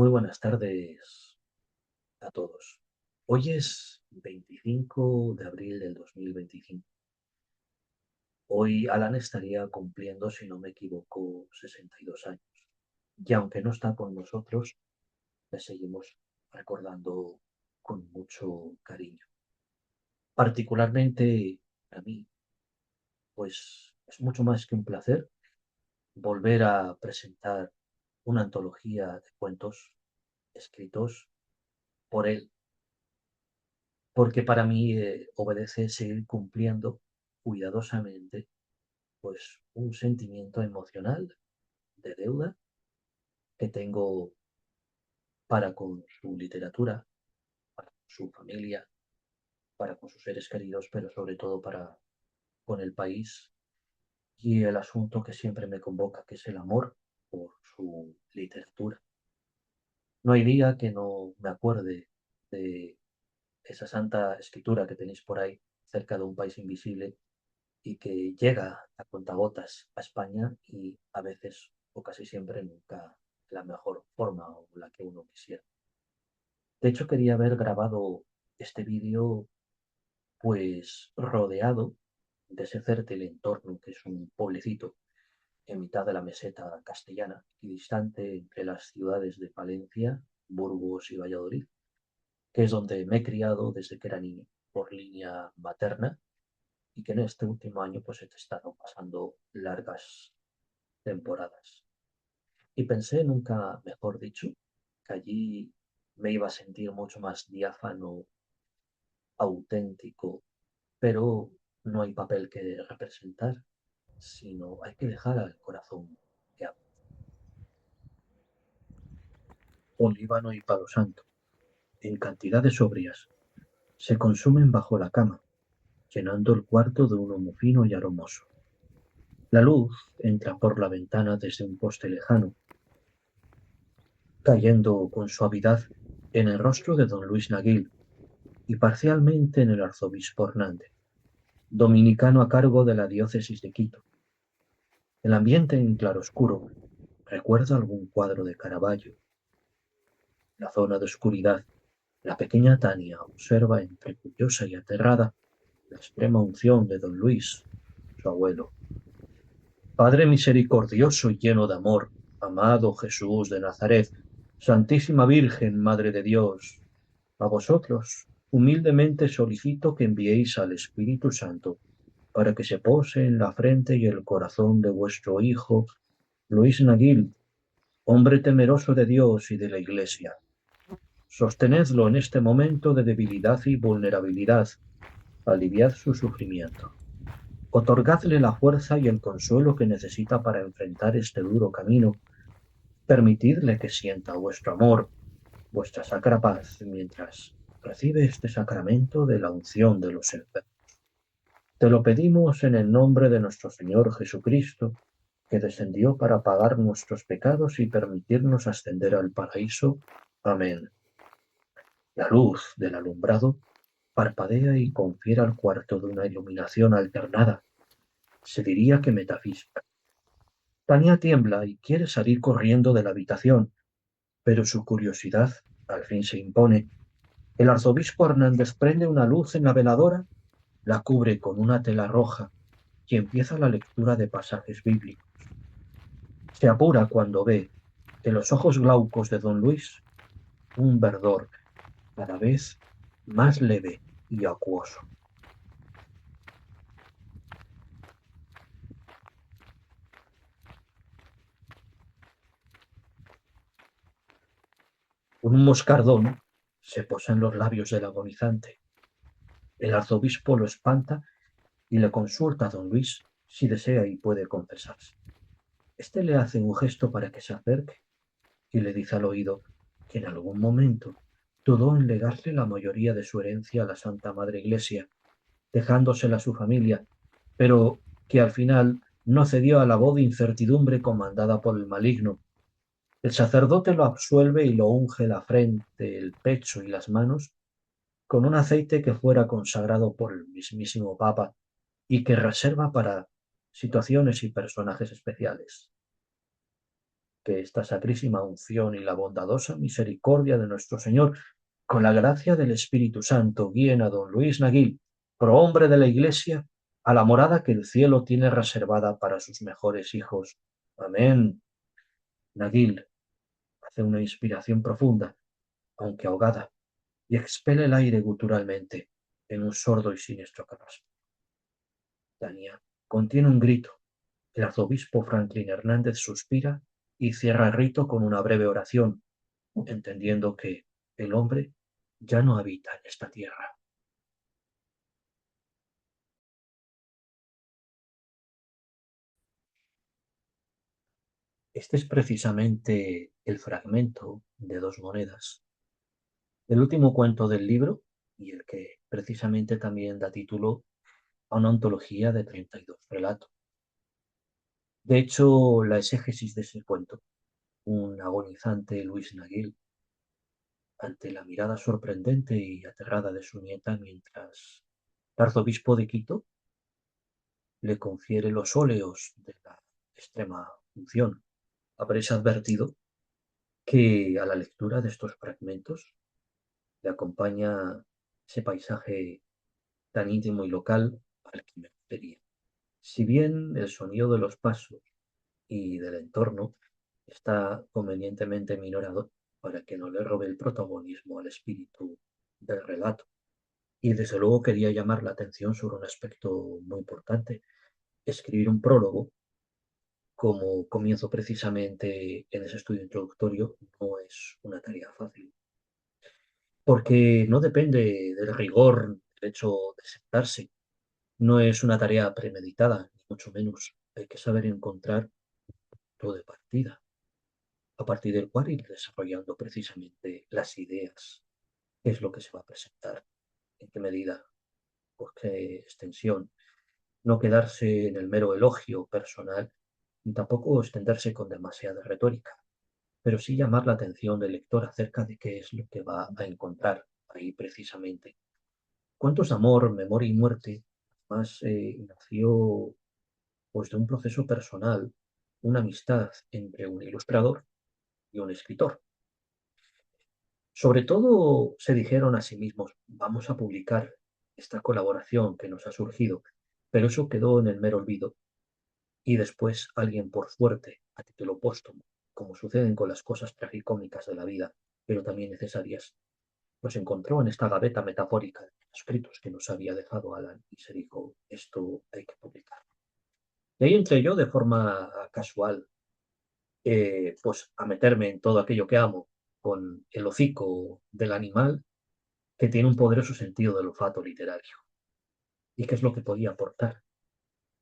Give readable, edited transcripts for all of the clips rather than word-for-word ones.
Muy buenas tardes a todos. Hoy es 25 de abril del 2025. Hoy Alan estaría cumpliendo, si no me equivoco, 62 años. Y aunque no está con nosotros, le seguimos recordando con mucho cariño. Particularmente a mí, pues es mucho más que un placer volver a presentar una antología de cuentos escritos por él, porque para mí obedece seguir cumpliendo cuidadosamente pues un sentimiento emocional de deuda que tengo para con su literatura, para con su familia, para con sus seres queridos, pero sobre todo para con el país y el asunto que siempre me convoca, que es el amor por su literatura. No hay día que no me acuerde de esa santa escritura que tenéis por ahí, cerca de un país invisible, y que llega a cuentagotas a España y a veces, o casi siempre, nunca la mejor forma o la que uno quisiera. De hecho, quería haber grabado este vídeo pues rodeado de ese fértil entorno que es un pueblecito en mitad de la meseta castellana y distante entre las ciudades de Palencia, Burgos y Valladolid, que es donde me he criado desde que era niño por línea materna y que en este último año pues he estado pasando largas temporadas. Y pensé, nunca mejor dicho, que allí me iba a sentir mucho más diáfano, auténtico, pero no hay papel que representar, sino hay que dejar al corazón que hable. Un líbano y palo santo, en cantidades sobrias, se consumen bajo la cama, llenando el cuarto de un humo fino y aromoso. La luz entra por la ventana desde un poste lejano, cayendo con suavidad en el rostro de don Luis Naguil y parcialmente en el arzobispo Hernández, dominicano a cargo de la diócesis de Quito. El ambiente en claroscuro recuerda algún cuadro de Caravaggio. La zona de oscuridad, la pequeña Tania observa entre curiosa y aterrada la extrema unción de don Luis, su abuelo. Padre misericordioso y lleno de amor, amado Jesús de Nazaret, Santísima Virgen, Madre de Dios, a vosotros humildemente solicito que enviéis al Espíritu Santo para que se pose en la frente y el corazón de vuestro Hijo, Luis Naguil, hombre temeroso de Dios y de la Iglesia. Sostenedlo en este momento de debilidad y vulnerabilidad, aliviad su sufrimiento. Otorgadle la fuerza y el consuelo que necesita para enfrentar este duro camino. Permitidle que sienta vuestro amor, vuestra sacra paz, mientras recibe este sacramento de la unción de los enfermos. Te lo pedimos en el nombre de nuestro Señor Jesucristo, que descendió para pagar nuestros pecados y permitirnos ascender al paraíso. Amén. La luz del alumbrado parpadea y confiere al cuarto de una iluminación alternada, se diría que metafísica. Tania tiembla y quiere salir corriendo de la habitación, pero su curiosidad al fin se impone. El arzobispo Hernández prende una luz en la veladora, la cubre con una tela roja y empieza la lectura de pasajes bíblicos. Se apura cuando ve en los ojos glaucos de don Luis un verdor cada vez más leve y acuoso. Un moscardón se posa en los labios del agonizante. El arzobispo lo espanta y le consulta a don Luis si desea y puede confesarse. Este le hace un gesto para que se acerque y le dice al oído que en algún momento dudó en legarle la mayoría de su herencia a la Santa Madre Iglesia, dejándosela a su familia, pero que al final no cedió a la voz de incertidumbre comandada por el maligno. El sacerdote lo absuelve y lo unge la frente, el pecho y las manos con un aceite que fuera consagrado por el mismísimo Papa y que reserva para situaciones y personajes especiales. que esta sacrísima unción y la bondadosa misericordia de nuestro Señor, con la gracia del Espíritu Santo, guíen a don Luis Naguil, prohombre de la Iglesia, a la morada que el cielo tiene reservada para sus mejores hijos. Amén. Naguil hace una inspiración profunda, aunque ahogada, y expele el aire guturalmente en un sordo y siniestro carraspo. Tania contiene un grito. El arzobispo Franklin Hernández suspira y cierra el rito con una breve oración, entendiendo que el hombre ya no habita en esta tierra. Este es precisamente el fragmento de Dos monedas, el último cuento del libro y el que precisamente también da título a una antología de 32 relatos. De hecho, la exégesis de ese cuento, un agonizante Luis Naguil, ante la mirada sorprendente y aterrada de su nieta mientras el arzobispo de Quito le confiere los óleos de la extrema unción. Habréis advertido que a la lectura de estos fragmentos le acompaña ese paisaje tan íntimo y local al que me refería. Si bien el sonido de los pasos y del entorno está convenientemente minorado para que no le robe el protagonismo al espíritu del relato. Y desde luego quería llamar la atención sobre un aspecto muy importante. Escribir un prólogo, como comienzo precisamente en ese estudio introductorio, no es una tarea fácil, porque no depende del rigor del hecho de sentarse, no es una tarea premeditada, ni mucho menos. Hay que saber encontrar todo de partida, a partir del cual ir desarrollando precisamente las ideas, qué es lo que se va a presentar, en qué medida, por qué extensión, no quedarse en el mero elogio personal, ni tampoco extenderse con demasiada retórica, pero sí llamar la atención del lector acerca de qué es lo que va a encontrar ahí precisamente. Cuentos de amor, memoria y muerte, más nació pues de un proceso personal, una amistad entre un ilustrador y un escritor. Sobre todo se dijeron a sí mismos, vamos a publicar esta colaboración que nos ha surgido, pero eso quedó en el mero olvido y después alguien por suerte, a título póstumo, como suceden con las cosas tragicómicas de la vida, pero también necesarias, nos encontró en esta gaveta metafórica de escritos que nos había dejado Alan y se dijo, esto hay que publicar. Y ahí entré yo de forma casual, pues a meterme en todo aquello que amo, con el hocico del animal que tiene un poderoso sentido del olfato literario. ¿Y qué es lo que podía aportar?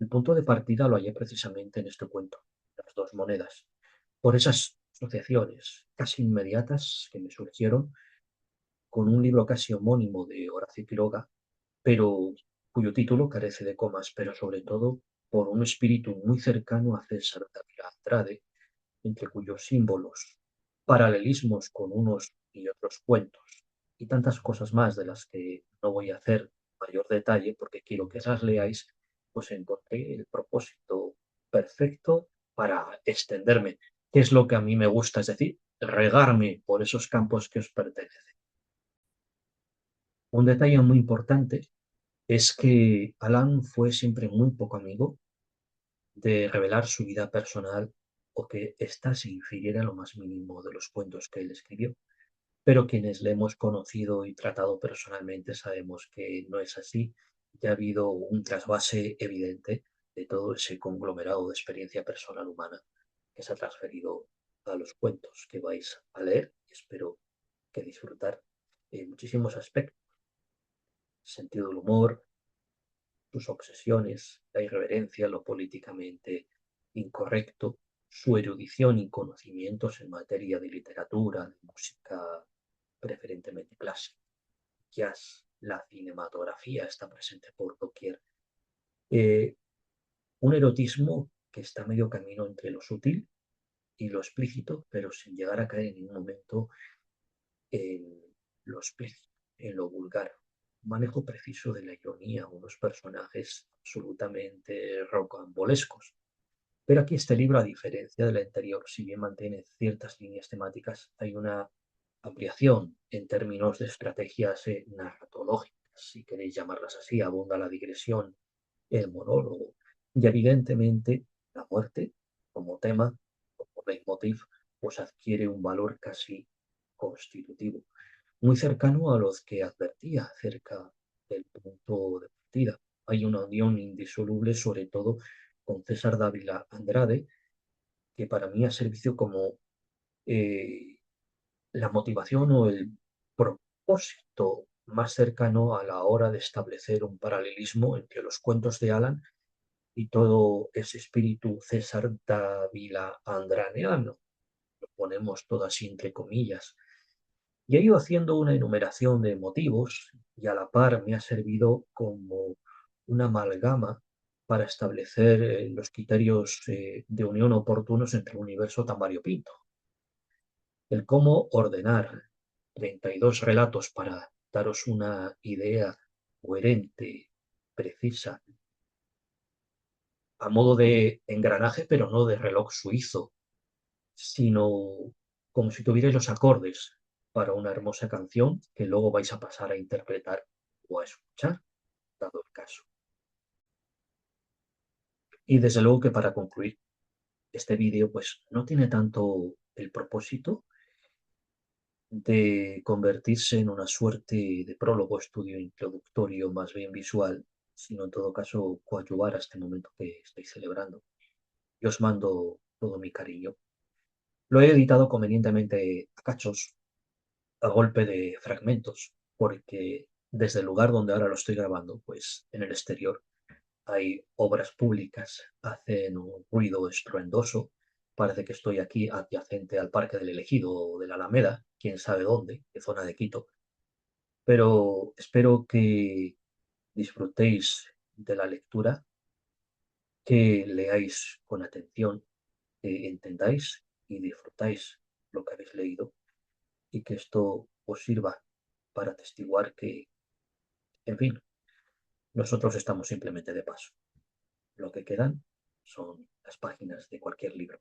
El punto de partida lo hallé precisamente en este cuento, Las dos monedas, por esas asociaciones casi inmediatas que me surgieron con un libro casi homónimo de Horacio Quiroga, pero cuyo título carece de comas, pero sobre todo por un espíritu muy cercano a César David Andrade, entre cuyos símbolos, paralelismos con unos y otros cuentos, y tantas cosas más de las que no voy a hacer mayor detalle porque quiero que las leáis, pues encontré el propósito perfecto para extenderme, que es lo que a mí me gusta, es decir, regarme por esos campos que os pertenecen. Un detalle muy importante es que Alan fue siempre muy poco amigo de revelar su vida personal o que ésta se infiriera lo más mínimo de los cuentos que él escribió. Pero quienes le hemos conocido y tratado personalmente sabemos que no es así. Ya ha habido un trasvase evidente de todo ese conglomerado de experiencia personal humana que se ha transferido a los cuentos que vais a leer y espero que disfrutar en muchísimos aspectos. Sentido del humor, sus obsesiones, la irreverencia, lo políticamente incorrecto, su erudición y conocimientos en materia de literatura, de música preferentemente clásica, jazz, la cinematografía está presente por doquier. Eh, un erotismo que está a medio camino entre lo sutil y lo explícito, pero sin llegar a caer en ningún momento en lo explícito, en lo vulgar. Un manejo preciso de la ironía, unos personajes absolutamente rocambolescos. Pero aquí este libro, a diferencia del anterior, si bien mantiene ciertas líneas temáticas, hay una ampliación en términos de estrategias narratológicas, si queréis llamarlas así, abunda la digresión, el monólogo y evidentemente la muerte como tema, como leitmotiv, pues adquiere un valor casi constitutivo, muy cercano a los que advertía acerca del punto de partida. Hay una unión indisoluble, sobre todo con César Dávila Andrade, que para mí ha servido como eh, la motivación o el propósito más cercano a la hora de establecer un paralelismo entre los cuentos de Alan y todo ese espíritu César Dávila andraneano, lo ponemos todo así entre comillas. Y he ido haciendo una enumeración de motivos y a la par me ha servido como una amalgama para establecer los criterios de unión oportunos entre el universo tan variopinto. El cómo ordenar 32 relatos para daros una idea coherente, precisa, a modo de engranaje, pero no de reloj suizo, sino como si tuvierais los acordes para una hermosa canción que luego vais a pasar a interpretar o a escuchar, dado el caso. Y desde luego que para concluir, este vídeo pues no tiene tanto el propósito de convertirse en una suerte de prólogo, estudio introductorio más bien visual, sino en todo caso coadyuvar a este momento que estoy celebrando. Yo os mando todo mi cariño. Lo he editado convenientemente a cachos, a golpe de fragmentos, porque desde el lugar donde ahora lo estoy grabando, pues en el exterior, hay obras públicas, hacen un ruido estruendoso. Parece que estoy aquí adyacente al Parque del Elegido o de la Alameda, quién sabe dónde, qué zona de Quito. Pero espero que disfrutéis de la lectura, que leáis con atención, que entendáis y disfrutáis lo que habéis leído y que esto os sirva para atestiguar que, en fin, nosotros estamos simplemente de paso. Lo que quedan son las páginas de cualquier libro.